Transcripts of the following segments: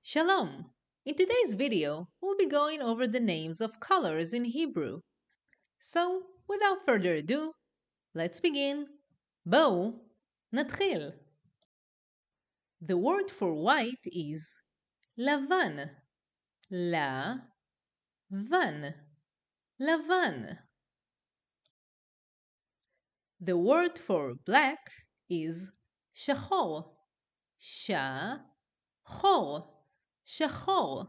Shalom! In today's video, we'll be going over the names of colors in Hebrew. So, without further ado, let's begin. בואו נתחיל. The word for white is לבן. לבן. לבן. The word for black is שחור. שחור. שחור.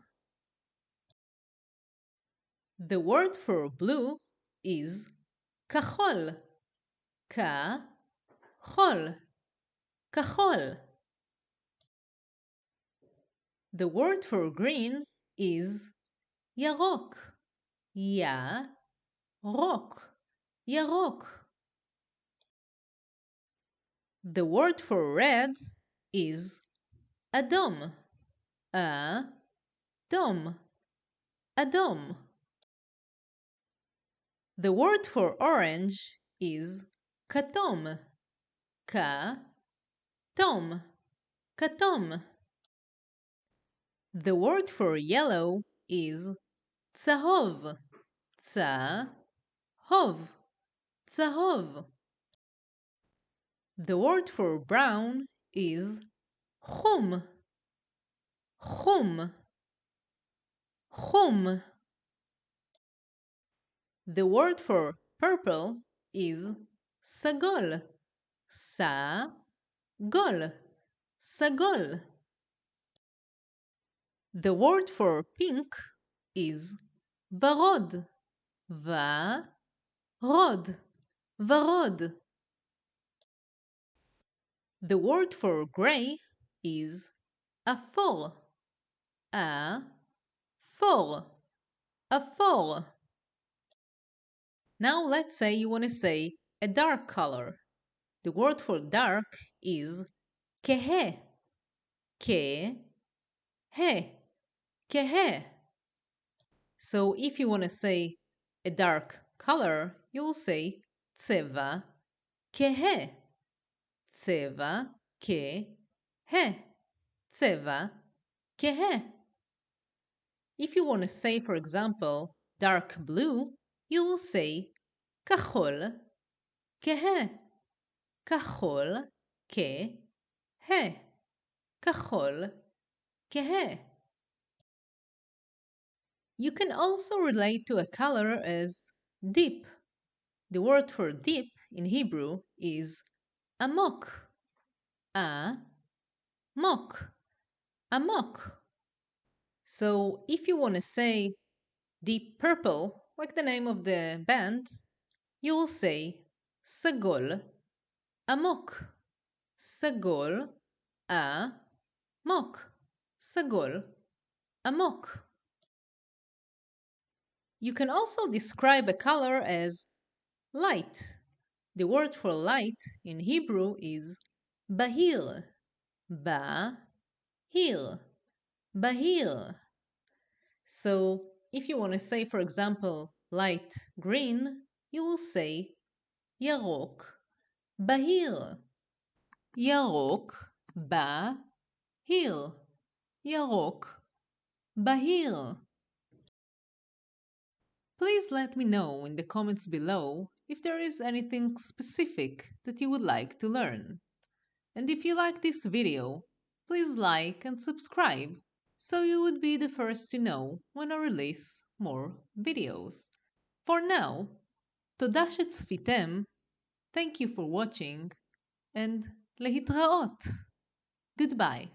The word for blue is כחול. כחול. כחול. The word for green is ירוק. ירוק. ירוק. The word for red is أدم. أدم. أدم. The word for orange is كتوم. كتوم. كتوم. The word for yellow is צהוב. צהוב. צהוב. The word for brown is חום. חום. חום. The word for purple is סגול. סגול. סגול. The word for pink is ורוד. ורוד. ורוד. The word for gray is אפור. אפור. אפור. Now let's say you want to say a dark color. The word for dark is כהה. כהה. כהה. So if you want to say a dark color, you will say צבע כהה. צבע כהה. צבע כהה. If you want to say, for example, dark blue, you will say כחול כהה. כחול כהה. כחול כהה. You can also relate to a color as deep. The word for deep in Hebrew is עמוק. עמוק. עמוק. So if you want to say deep purple, like the name of the band, you will say סגול עמוק. סגול עמוק. סגול עמוק. You can also describe a color as light. The word for light in Hebrew is בהיר. בהיר. בהיר. So if you want to say, for example, light green, you will say ירוק בהיר. ירוק בהיר. ירוק בהיר. Please let me know in the comments below if there is anything specific that you would like to learn. And if you like this video, please like and subscribe so you would be the first to know when I release more videos. For now, תודה שצפיתם, thank you for watching, and להתראות. Goodbye.